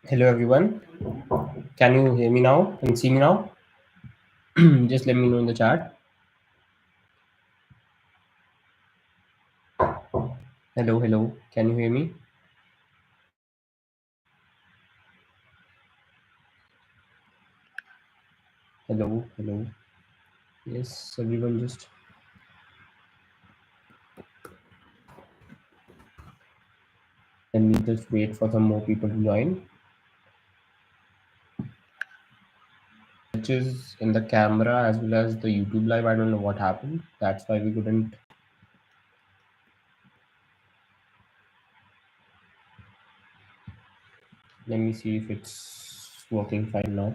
Hello everyone. Can you hear me now and see me now? Just let me know in the chat. Hello, hello. Can you hear me? Hello, hello. Yes, everyone just let me just wait for some more people to join. Which is in the camera as well as the YouTube live. I don't know what happened. That's why we couldn't. Let me see if it's working fine now.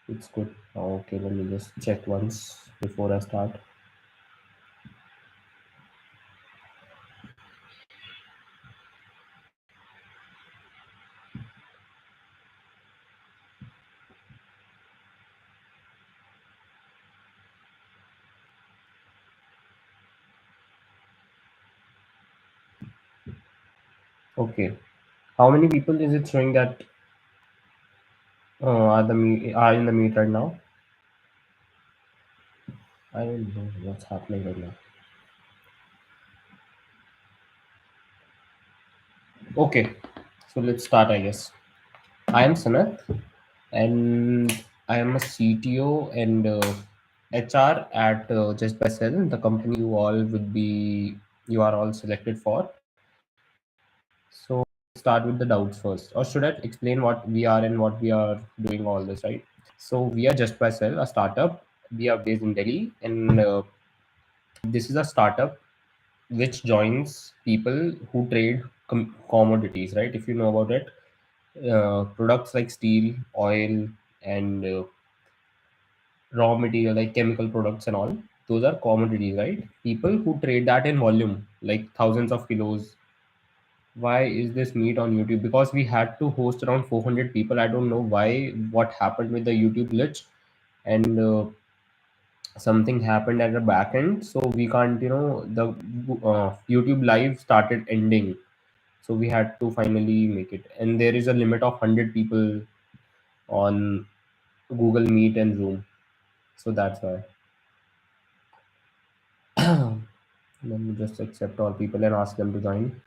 It's good. Okay, let me just check once before I start. Okay. How many people is it showing that are in the meet right now? I don't know what's happening right now. Okay, so let's start, I guess. I am Sanath, and I am a CTO and HR at JustBuySell, the company you are all selected for. So start with the doubts first, or should I explain what we are and what we are doing all this, right? So we are JustBuySell, a startup. We are based in Delhi, and this is a startup which joins people who trade commodities, right? If you know about it, products like steel, oil, and raw material like chemical products and all, those are commodities, right? People who trade that in volume, like thousands of kilos. Why is this meet on YouTube? Because we had to host around 400 people. I don't know why, what happened with the YouTube glitch, and something happened at the back end. So we can't, the YouTube live started ending. So we had to finally make it. And there is a limit of 100 people on Google Meet and Zoom. So that's why. Let me just accept all people and ask them to join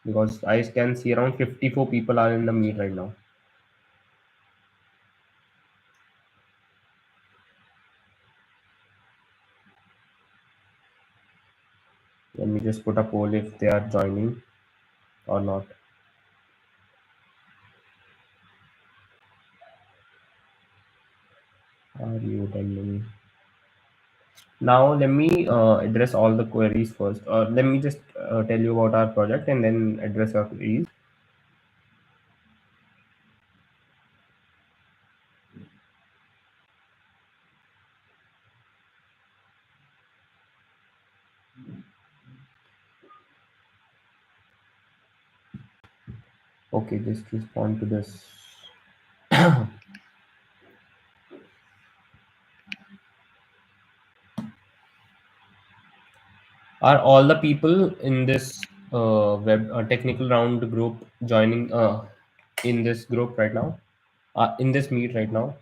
because I can see around 54 people are in the meet right now. Let me just put a poll if they are joining or not. Are you attending? Now let me address all the queries first. Let me just tell you about our project and then address your queries. Okay, just respond to this. Are all the people in this web technical round group joining in this group right now? In this meet right now?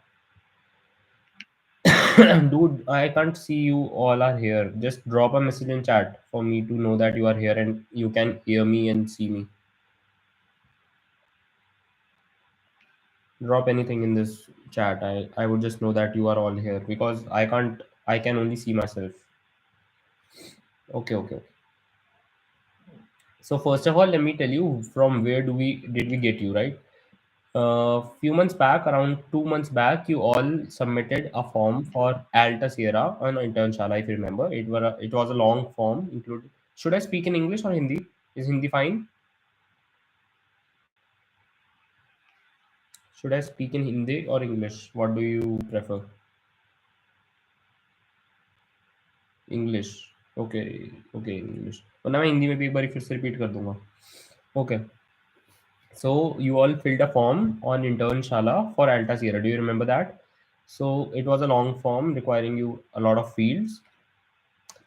Dude, I can't see you all are here. Just drop a message in chat for me to know that you are here and you can hear me and see me. Drop anything in this chat. I would just know that you are all here because I can only see myself. Okay, okay, okay. So first of all, let me tell you from where did we get you, right? Few months back, around 2 months back, you all submitted a form for Alta Sierra on Internshala, if you remember. It was a long form. Include. Should I speak in English or Hindi? Is Hindi fine? Should I speak in Hindi or English? What do you prefer? English. Okay, okay, English. वरना मैं हिंदी में भी एक बार फिर से repeat कर दूंगा. Okay. So you all filled a form on Internshala for Alta Sierra. Do you remember that? So it was a long form requiring you a lot of fields.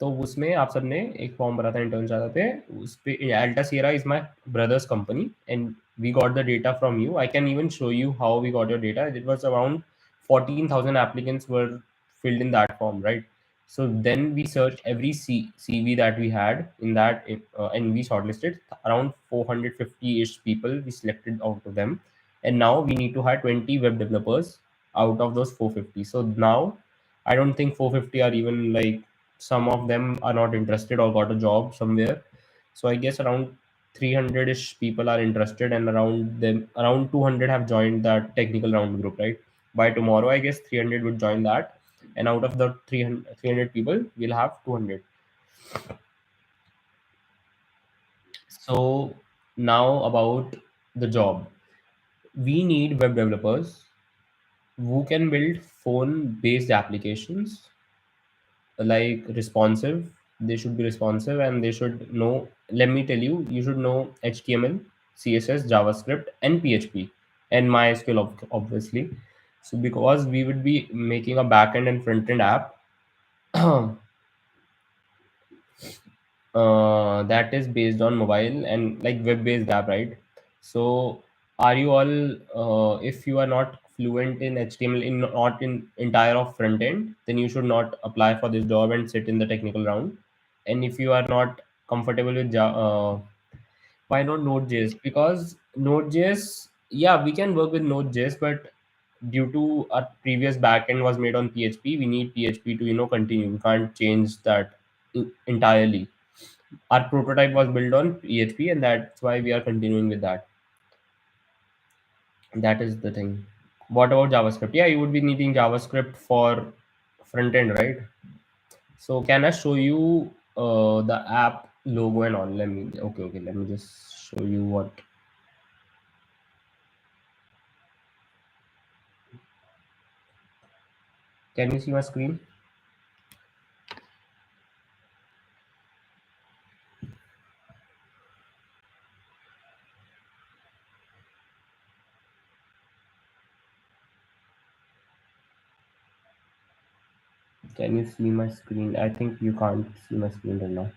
तो उसमें आप सबने एक फॉर्म भरा था इंटर्न चाहते थे उस पे Alta Sierra is my brother's company and we got the data from you I can even show you how we got your data it was around 14,000 applicants were filled in that form, right? So then we searched every CV that we had in that and we shortlisted around 450-ish people. We selected out of them, and now we need to hire 20 web developers out of those 450. So now I don't think 450 are even like, some of them are not interested or got a job somewhere. So I guess around 300-ish people are interested, and around 200 have joined that technical round group, right? By tomorrow, I guess 300 would join that, and out of the 300 people, we'll have 200. So now about the job, we need web developers who can build phone-based applications, like responsive. They should be responsive and they should know, let me tell you, you should know HTML, CSS, JavaScript, and PHP, and MySQL, obviously. So because we would be making a backend and front end app, that is based on mobile and like web based app, right? So are you all, if you are not fluent in HTML, in not in entire of front end, then you should not apply for this job and sit in the technical round. And if you are not comfortable with why not Node.js? Because Node.js, yeah, we can work with Node.js, but due to our previous backend was made on PHP, we need PHP to continue. We can't change that entirely. Our prototype was built on PHP, and that's why we are continuing with that. That is the thing. What about JavaScript? Yeah, you would be needing JavaScript for front end, right? So can I show you the app logo and all? Let me, okay, okay. Let me just show you what. Can you see my screen? Can you see my screen? I think you can't see my screen right now.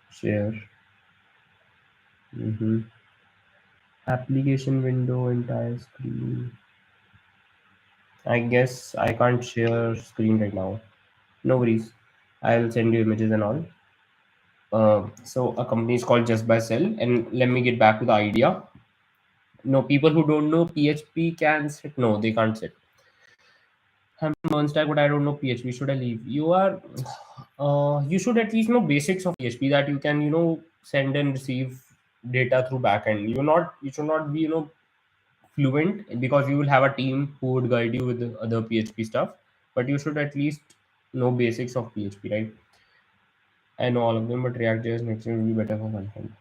Share. Application window, entire screen. I guess I can't share screen right now. No worries. I'll send you images and all. So a company is called JustBuySell, and let me get back to the idea. No, people who don't know PHP can sit. No, they can't sit. I'm from Stack, but I don't know PHP. Should I leave? You should at least know basics of PHP, that you can send and receive data through backend. You should not be fluent, because you will have a team who would guide you with the other PHP stuff. But you should at least know basics of PHP, right? I know all of them, but React.js makes it be better for front.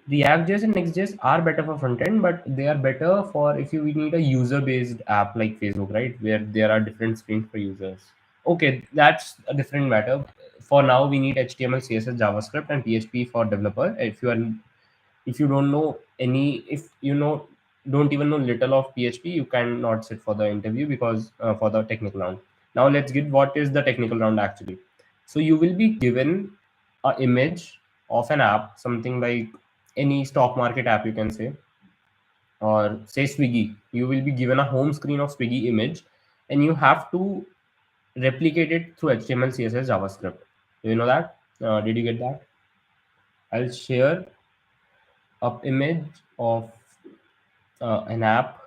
React.js and Next.js are better for front end, but they are better for if you need a user-based app like Facebook, right? Where there are different screens for users. Okay, that's a different matter. For now, we need HTML, CSS, JavaScript, and PHP for developer. If you don't know any, if you know don't even know little of PHP, you cannot sit for the interview, because for the technical round. Now let's get what is the technical round actually. So you will be given a image of an app, something like any stock market app, you can say, or say Swiggy. You will be given a home screen of Swiggy image, and you have to replicate it through HTML, CSS, JavaScript. Do you know that? Did you get that? I'll share up image of an app,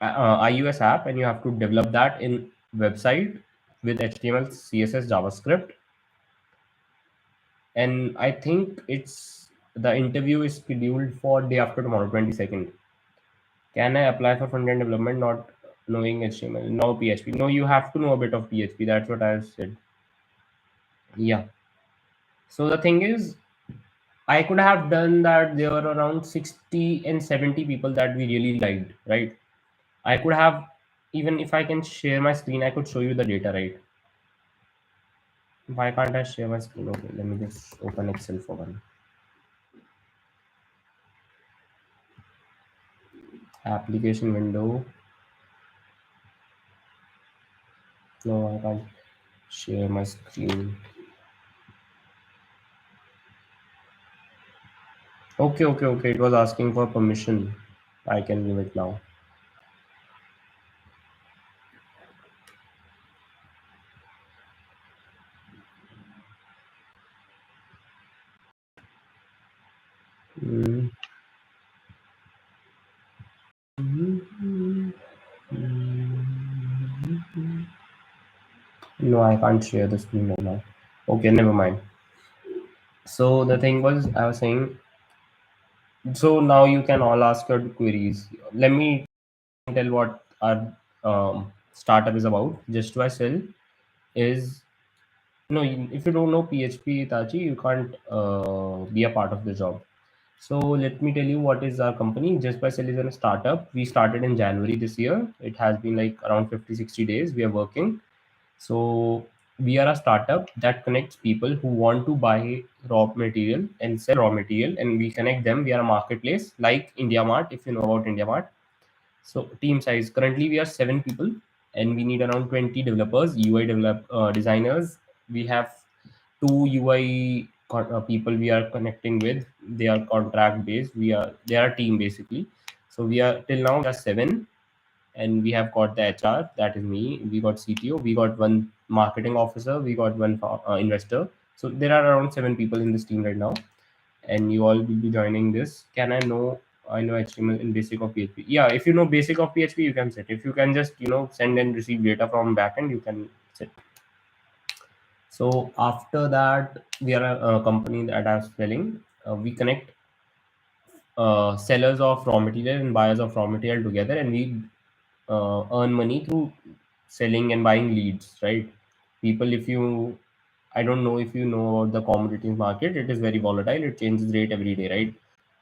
iOS app, and you have to develop that in website with HTML, CSS, JavaScript. And I think the interview is scheduled for day after tomorrow, 22nd. Can I apply for front end development not knowing HTML? No PHP. No, you have to know a bit of PHP. That's what I've said. Yeah. So the thing is, I could have done that. There were around 60 and 70 people that we really liked, right? I could have, even if I can share my screen, I could show you the data, right? Why can't I share my screen? Okay, let me just open Excel for one. Application window. No, I can't share my screen. Okay, okay, okay. It was asking for permission. I can give it now. Mm. No, I can't share the screen right now. Okay, never mind. So the thing was, I was saying, so now you can all ask your queries. Let me tell what our startup is about. Just by sell is no. If you don't know PHP Itachi, you can't be a part of the job. So let me tell you what is our company. Just by Sell is a startup. We started in January this year. It has been like around 50-60 days. We are working. So we are a startup that connects people who want to buy raw material and sell raw material, and we connect them. We are a marketplace like IndiaMart, if you know about IndiaMart. So team size currently we are 7 people, and we need around 20 developers, UI designers. We have two UI people we are connecting with. They are contract based. They are a team basically. So we are till now we are 7, and we have got the HR, that is me. We got CTO, we got one marketing officer, we got one investor. So there are around 7 people in this team right now, and you all will be joining this. Can I know? I know HTML and basic of PHP. Yeah, if you know basic of PHP, you can set. If you can just send and receive data from backend, you can set. So after that, we are a company that are selling. We connect sellers of raw material and buyers of raw material together, and we earn money through selling and buying leads, right? People, if you, I don't know if you know about the commodities market, it is very volatile. It changes rate every day, right?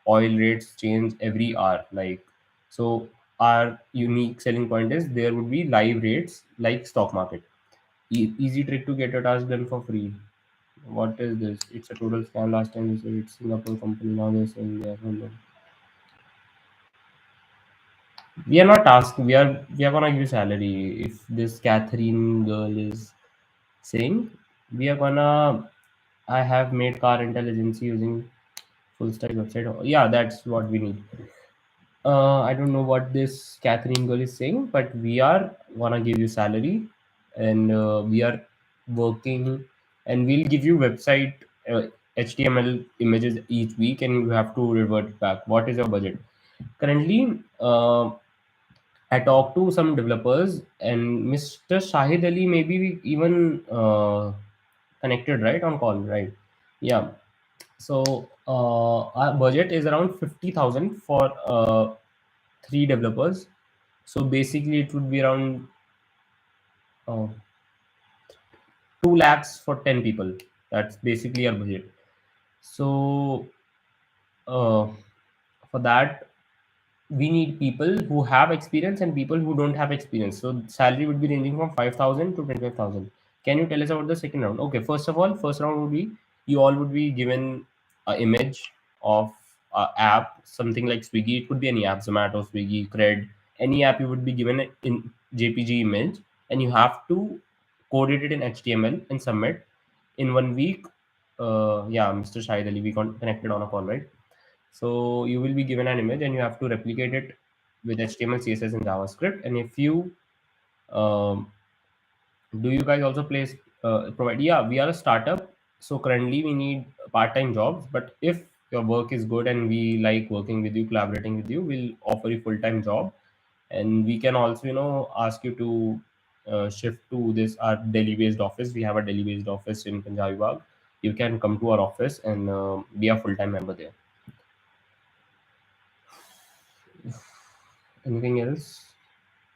Oil rates change every hour. Like, so our unique selling point is there would be live rates like stock market. Easy trick to get a task done for free. What is this? It's a total scam. Last time you said it's Singapore company. Now they're saying they're from. We are not asked. We are gonna give salary. If this Catherine girl is saying, we are gonna. I have made car intelligence using full stack website. Yeah, that's what we need. I don't know what this Catherine girl is saying, but we are gonna give you salary, and we are working, and we'll give you website HTML images each week, and you have to revert back. What is your budget? Currently, I talked to some developers, and Mr. Shahid Ali maybe we even connected right on call, right? Yeah. So our budget is around 50,000 for 3 developers. So basically, it would be around uh, 2 lakhs for 10 people. That's basically our budget. So uh, for that, we need people who have experience and people who don't have experience. So salary would be ranging from 5,000 to 25,000. Can you tell us about the second round? Okay, first of all, first round would be you all would be given an image of a app, something like Swiggy. It could be any app, Zomato, Swiggy, Cred, any app. You would be given in JPG image, and you have to code it in HTML and submit in 1 week. Yeah, Mr. Shahid Ali, we connected on a call, right? So you will be given an image and you have to replicate it with HTML, CSS, and JavaScript. And if you do, you guys also place provide? Yeah, we are a startup, so currently we need part-time jobs. But if your work is good and we like working with you, collaborating with you, we'll offer you full-time job, and we can also ask you to shift to this our Delhi-based office. We have a Delhi-based office in Punjabi Bagh. You can come to our office and be a full-time member there. Anything else?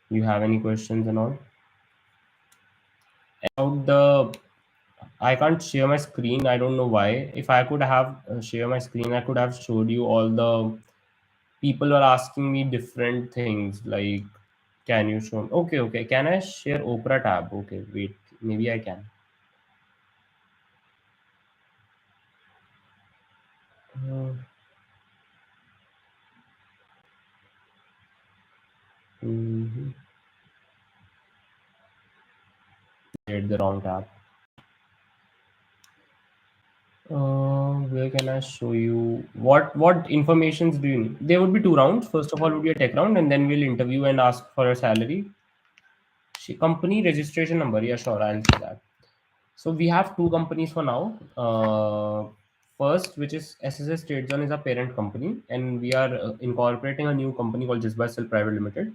You have any questions and all? About the, I can't share my screen. I don't know why. If I could have share my screen, I could have showed you all the people are asking me different things. Like, can you show? Okay, okay. Can I share Opera tab? Okay, wait. Maybe I can. Uh, mhm. shared the wrong tab. Where can I show you what informations do you need? There would be two rounds. First of all, would be a tech round, and then we'll interview and ask for a salary. Company registration number. Yeah, sure, I'll see that. So we have two companies for now. First, which is SSS Trade Zone, is a parent company, and we are incorporating a new company called JustBuySell Private Limited.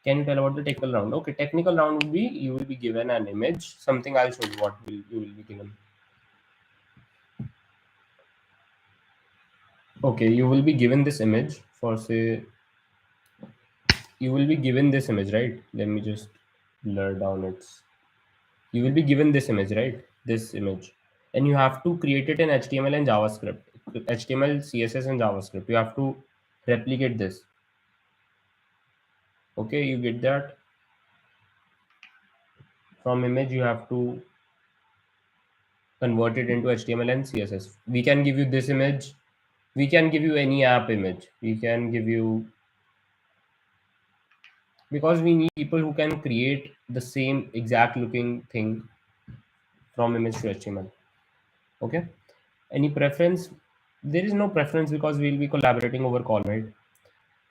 Can you tell about the technical round? Okay, technical round would be you will be given an image, something I'll show you what will you will be given. Okay, you will be given this image for say you will be given this image, right? Let me just blur down its. You will be given this image, right? This image, and you have to create it in HTML and JavaScript. HTML, CSS, and JavaScript. You have to replicate this. Okay, you get that? From image, you have to convert it into HTML and CSS. We can give you this image. We can give you any app image. We can give you, because we need people who can create the same exact looking thing from image to HTML. Okay. Any preference? There is no preference because we'll be collaborating over call, right?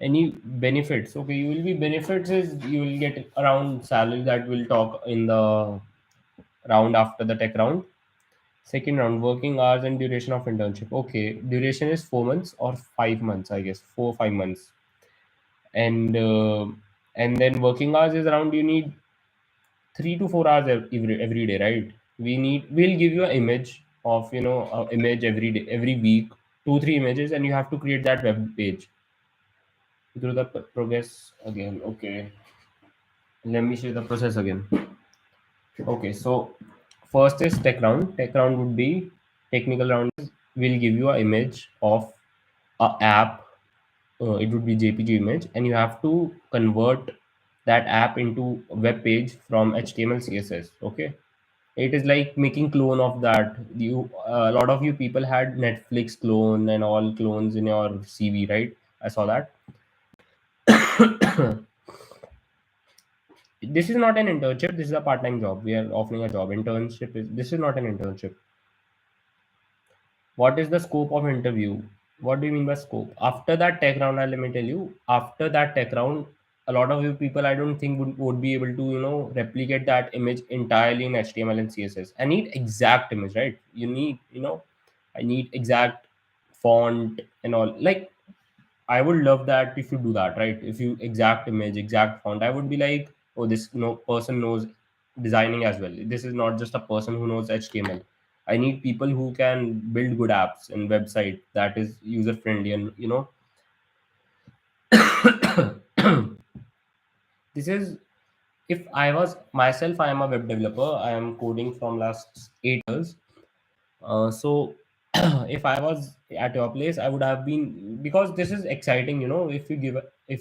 Any benefits? Okay, you will be benefits is you will get around salary that we'll talk in the round after the tech round. Second round, working hours and duration of internship. Okay, duration is 4 months or 5 months, I guess, 4 5 months, and then working hours is around you need 3 to 4 hours every day, right? We'll give you an image of image every day, every week, 2 3 images, and you have to create that web page through the progress again. Okay, let me show you the process again. Okay, so first is tech round. Tech round would be technical round. We'll give you an image of a app. It would be JPG image, and you have to convert that app into a web page from HTML, CSS. Okay, it is like making clone of that. A lot of you people had Netflix clone and all clones in your CV, right? I saw that. This is not an internship. This is a part-time job. We are offering a job. Internship is this is not an internship. What is the scope of interview? What do you mean by scope? After that tech round, let me tell you. After that tech round, a lot of you people, I don't think would be able to replicate that image entirely in HTML and CSS. I need exact image, right? You need I need exact font and all. Like I would love that if you do that, right? If you exact image, exact font, I would be like, oh, this no person knows designing as well. This is not just a person who knows HTML. I need people who can build good apps and website that is user friendly, and this is if I was myself, I am a web developer. I am coding from last 8 years. So if I was at your place, I would have been, because this is exciting. If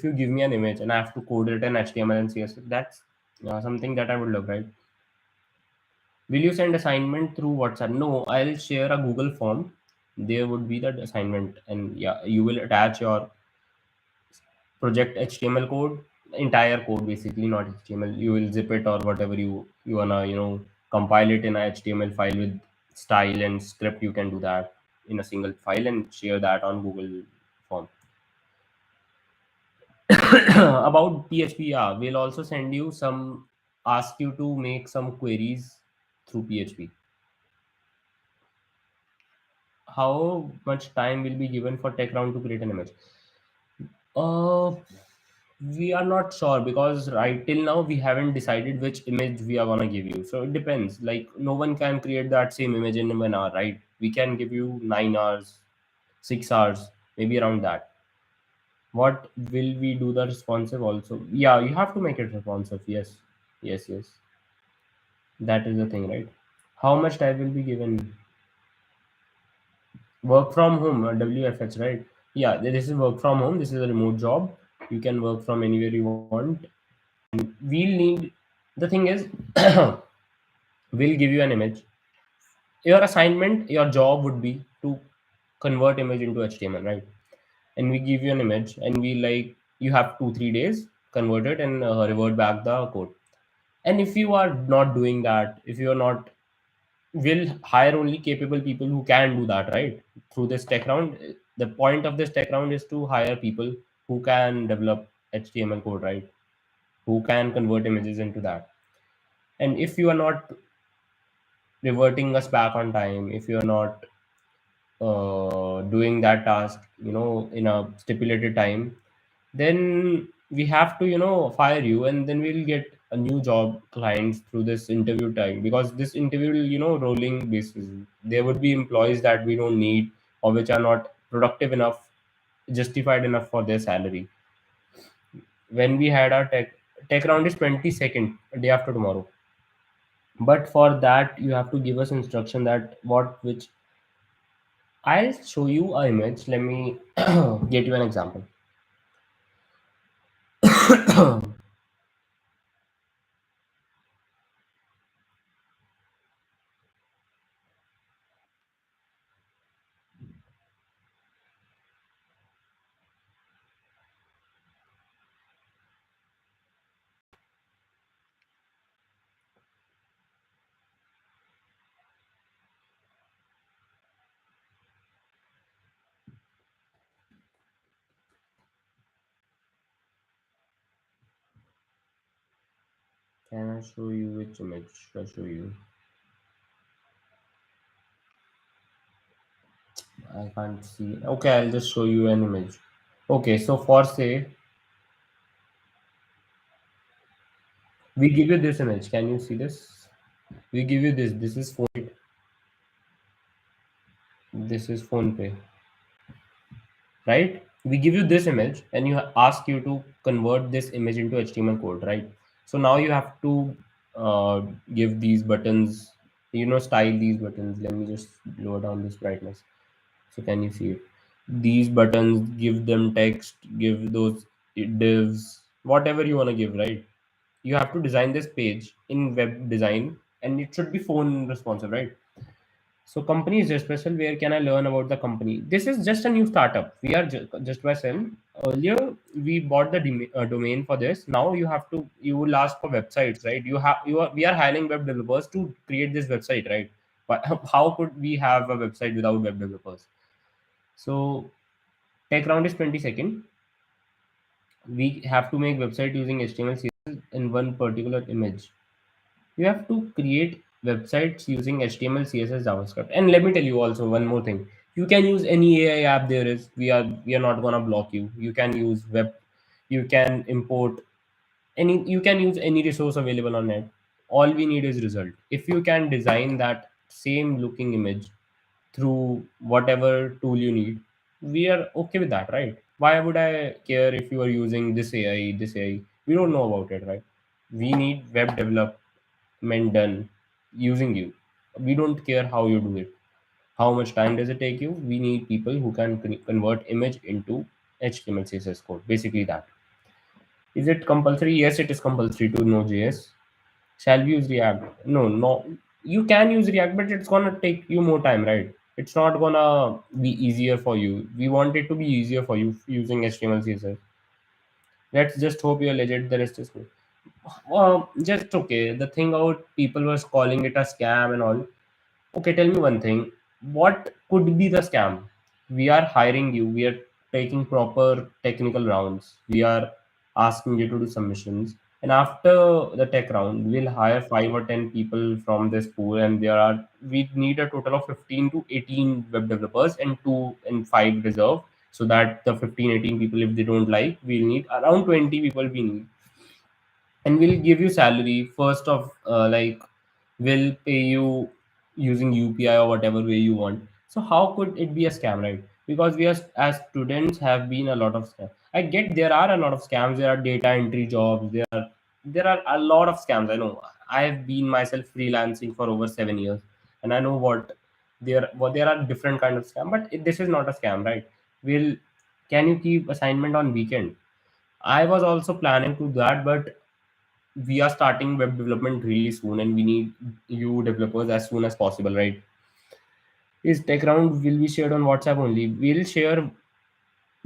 you give me an image and I have to code it in HTML and CSS, that's something that I would love, right? Will you send assignment through WhatsApp? No, I'll share a Google form. There would be that assignment, and yeah, you will attach your project HTML code, entire code basically, not HTML. You will zip it or whatever you wanna compile it in a HTML file with style and script. You can do that in a single file and share that on Google form. About PHP, yeah, we'll also send you some, ask you to make some queries through PHP. How much time will be given for tech round to create an image? Uh, we are not sure because right till now we haven't decided which image we are gonna give you. So it depends. Like no one can create that same image in 1 hour, right? We can give you 9 hours, 6 hours, maybe around that. What will we do the responsive also? Yeah, you have to make it responsive. Yes, yes, yes. That is the thing, right? How much time will be given? Work from home, WFH, right? Yeah, this is work from home. This is a remote job. You can work from anywhere you want. We'll need, the thing is, we'll give you an image. Your assignment, your job would be to convert image into HTML, right? And we give you an image, and we like you have 2 3 days, convert it and revert back the code. And if you are not doing that, if you are not, will hire only capable people who can do that, right? Through this tech round, the point of this tech round is to hire people who can develop HTML code, right? Who can convert images into that. And if you are not reverting us back on time, if you are not doing that task, in a stipulated time, then we have to, fire you, and then we'll get a new job clients through this interview time, because this interview will, rolling basis. There would be employees that we don't need, or which are not productive enough, justified enough for their salary. When we had our tech round is 22nd, day after tomorrow. But for that you have to give us instruction that what which I'll show you a image. Let me get you an example. Can I show you which image should I show you? I can't see. Okay, I'll just show you an image. Okay, so for say we give you this image. Can you see this? We give you this. This is phone. This is phone pay, right? We give you this image, and you ask you to convert this image into HTML code, right? So now you have to give these buttons, style these buttons. Let me just lower down this brightness. So can you see it? These buttons, give them text, give those divs, whatever you want to give, right? You have to design this page in web design, and it should be phone responsive, right? So company is just special. Where can I learn about the company? This is just a new startup. We are just by Sell. Earlier we bought the domain for this. Now you will ask for websites, right? We are hiring web developers to create this website, right? But how could we have a website without web developers? So tech round is 22nd. We have to make website using HTML, CSS in one particular image. You have to create websites using HTML, CSS, JavaScript. And let me tell you also one more thing. You can use any AI app there is. We are not gonna block you. You can use web. You can import any. You can use any resource available on net. All we need is result. If you can design that same looking image through whatever tool you need, we are okay with that, right? Why would I care if you are using this AI, this AI? We don't know about it, right? We need web development done using you. We don't care how you do it. How much time does it take you? We need people who can convert image into HTML, CSS code. Basically, that. Is it compulsory? Yes, it is compulsory to know JS. Shall we use React? No, no. You can use React, but it's gonna take you more time, right? It's not gonna be easier for you. We want it to be easier for you using HTML, CSS. Let's just hope you're legit. The rest is good. Just okay. The thing about people was calling it a scam and all. Okay, tell me one thing. What could be the scam? We are hiring you. We are taking proper technical rounds. We are asking you to do submissions. And after the tech round, we'll hire 5 or 10 people from this pool. And we need a total of 15 to 18 web developers and 2 and 5 reserve. So that the 15, 18 people, if they don't like, we'll need around 20 people we need, and we'll give you salary first of like we'll pay you using UPI or whatever way you want. So how could it be a scam, right? Because we as students have been a lot of scams. I get there are a lot of scams. There are data entry jobs. There are a lot of scams. I know. I have been myself freelancing for over 7 years, and I know there are different kind of scam. But this is not a scam, right? Will Can you keep assignment on weekend? I was also planning to that, but we are starting web development really soon, and we need you developers as soon as possible, right? Is tech round will be shared on WhatsApp only. We'll share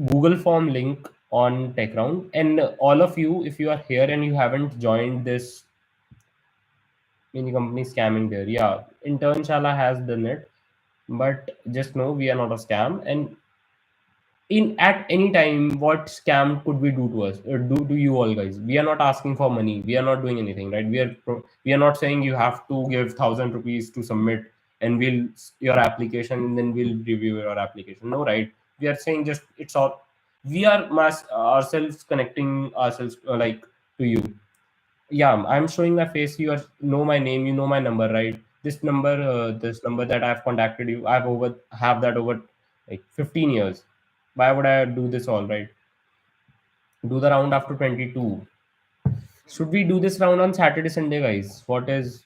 Google form link on tech round, and all of you, if you are here and you haven't joined this Many companies scamming there. Yeah, Internshala has done it, but just know we are not a scam. And in at any time, what scam could we do to us? Do you all guys? We are not asking for money. We are not doing anything, right? We are not saying you have to give 1,000 rupees to submit, and we'll your application, and then we'll review your application. No, right? We are saying just it's all. We are mass ourselves connecting ourselves like to you. Yeah, I'm showing my face. You are know my name, you know my number, right? This number that I've contacted you, I've over have that over like 15 years. Why would I do this all, right? Do the round after 22. Should we do this round on Saturday, Sunday, guys? What is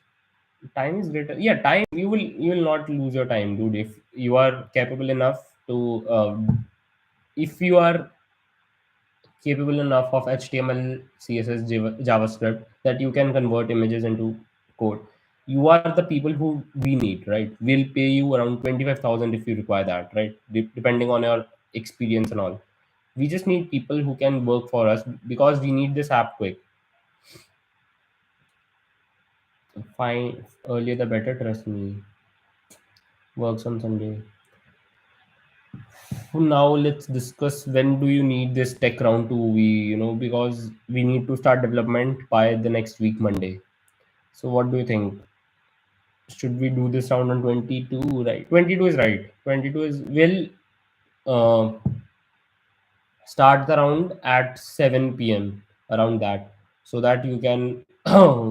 time is greater? Yeah, time, you will not lose your time, dude. If you are capable enough to if you are capable enough of HTML, CSS, JavaScript that you can convert images into code. You are the people who we need, right? We'll pay you around 25,000 if you require that, right? Depending on your experience and all. We just need people who can work for us because we need this app quick. Fine, earlier the better, trust me. Works on Sunday. So now let's discuss when do you need this tech round to be, because we need to start development by the next week, Monday. So what do you think? Should we do this round on 22? Right. 22 is right. 22 is will uh, start the round at 7 p.m. around that, so that you can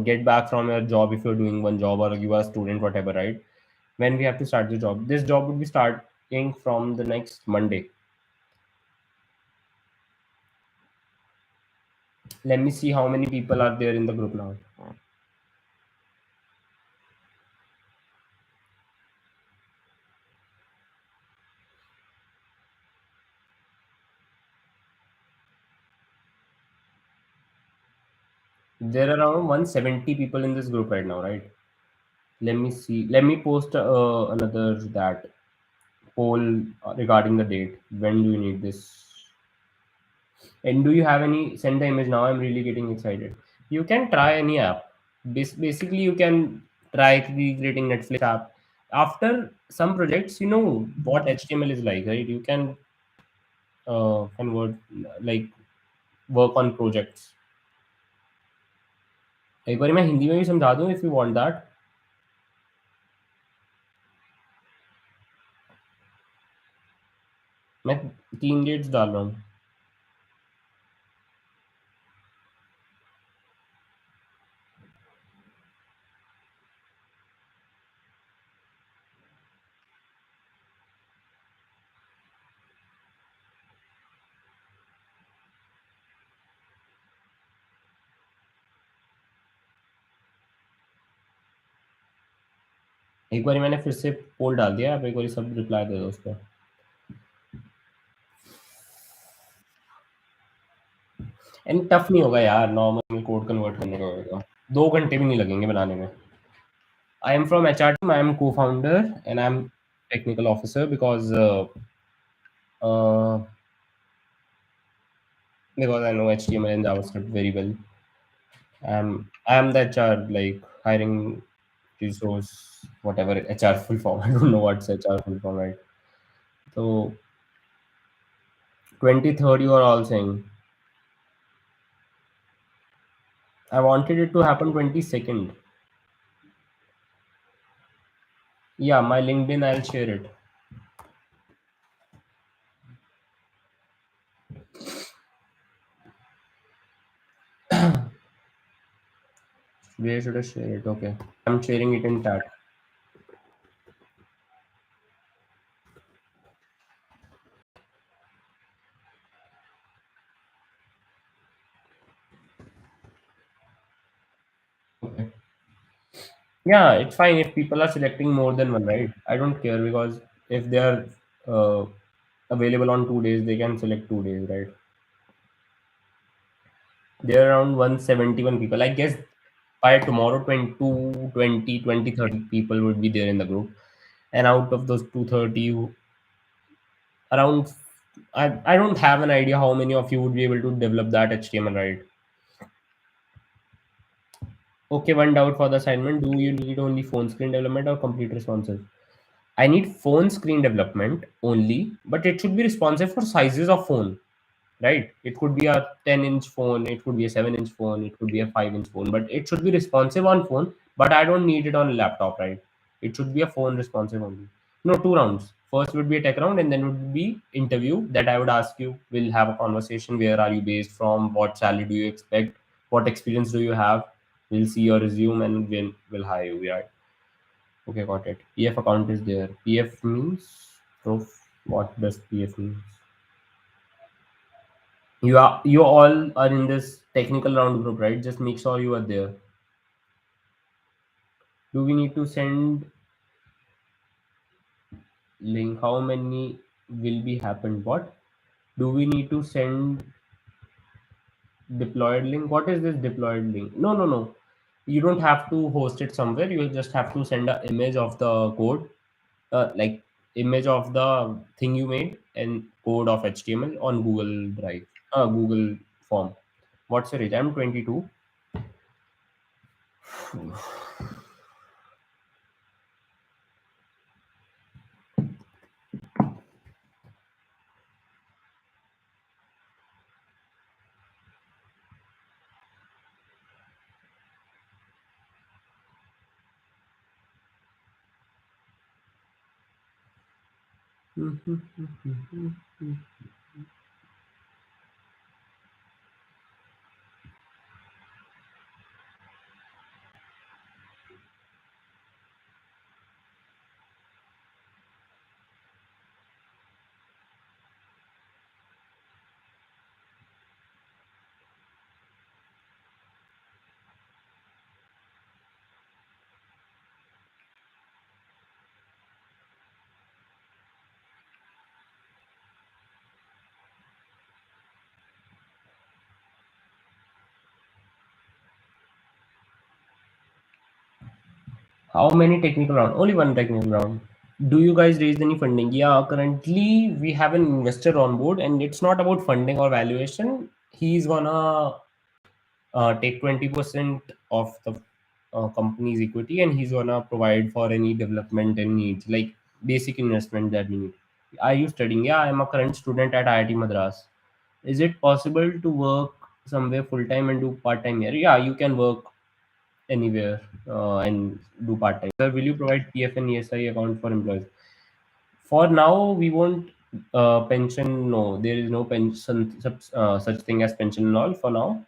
get back from your job if you're doing one job or you are a student, whatever, right? When we have to start the job. This job would be starting from the next Monday. Let me see how many people are there in the group now. There are around 170 people in this group right now, right? Let me see. Let me post another that poll regarding the date. When do you need this? And do you have any send the image now? I'm really getting excited. You can try any app. Basically, you can try creating Netflix app. After some projects, you know what HTML is like, right? You can convert like work on projects. एक बार मैं हिंदी में भी समझा दूं if you want that. मैं 3 dates डाल रहा हूँ. एक बार मैंने फिर से पोल डाल दिया. आप एक बार सब रिप्लाई दे दो उस पर. एंड टफ नहीं होगा यार. नॉर्मल कोड कन्वर्ट करने का होगा. 2 घंटे भी नहीं लगेंगे बनाने में. I am from HR team. I am co-founder and I'm technical officer uh, because I know HTML and JavaScript very well. I am the HR, like hiring resource, whatever HR full form. I don't know what's HR full form, right? So 23rd, you are all saying. I wanted it to happen 22nd. Yeah, my LinkedIn, I'll share it. Where should I share it? Okay, I'm sharing it in chat. Okay. Yeah, it's fine if people are selecting more than one, right? I don't care because if they are uh, available on 2 days, they can select 2 days, right? There are around 171 people. I guess by tomorrow, 22, 20, 20, 30 people would be there in the group. And out of those 230, around, I don't have an idea how many of you would be able to develop that HTML, right? Okay, one doubt for the assignment. Do you need only phone screen development or complete responsive? I need phone screen development only, but it should be responsive for sizes of phone, right? It could be a 10-inch phone, it could be a 7-inch phone, it could be a 5-inch phone, but it should be responsive on phone. But I don't need it on a laptop, right? It should be a phone responsive only. No, two rounds. First would be a tech round, and then would be interview that I would ask you. We'll have a conversation. Where are you based from? What salary do you expect? What experience do you have? We'll see your resume and then we'll hire you. Right? Okay, got it. PF account is there. PF means proof. What does PF means? You all are in this technical round group, right? Just make sure you are there. Do we need to send link? How many will be happened? What? Do we need to send deployed link? What is this deployed link? No, no, no. You don't have to host it somewhere. You just have to send an image of the code, like image of the thing you made and code of HTML on Google Drive, Google Form. What's your age? I'm 22. How many technical round? Only one technical round. Do you guys raise any funding? Yeah, currently we have an investor on board, and it's not about funding or valuation. He's gonna take 20% of the company's equity, and he's gonna provide for any development and needs, like basic investment that we need. Are you studying? Yeah, I'm a current student at IIT Madras. Is it possible to work somewhere full time and do part time here? Yeah, you can work anywhere and do part time. Sir, will you provide PF and ESI account for employees? For now, we won't pension. No, there is no pension such thing as pension and all for now.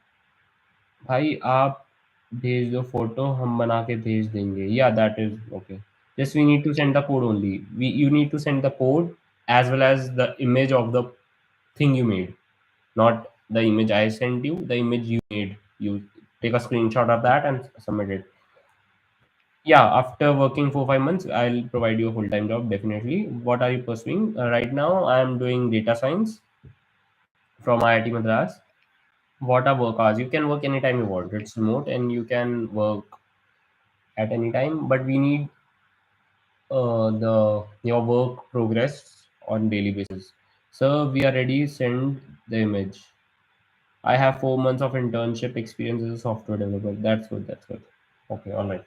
भाई आप भेज दो photo हम बना के भेज देंगे या that is okay just we need to send the code only you need to send the code as well as the image of the thing you made, not the image I sent you, the image you made. You take a screenshot of that and submit it. Yeah, after working for 5 months I'll provide you a full-time job definitely. What are you pursuing? Right now I am doing data science from IIT Madras. What are work hours? You can work anytime you want. It's remote and you can work at any time, but we need the your work progress on daily basis. So we are ready. Send the image. I have 4 months of internship experience as a software developer. That's good. That's good. Okay, all right.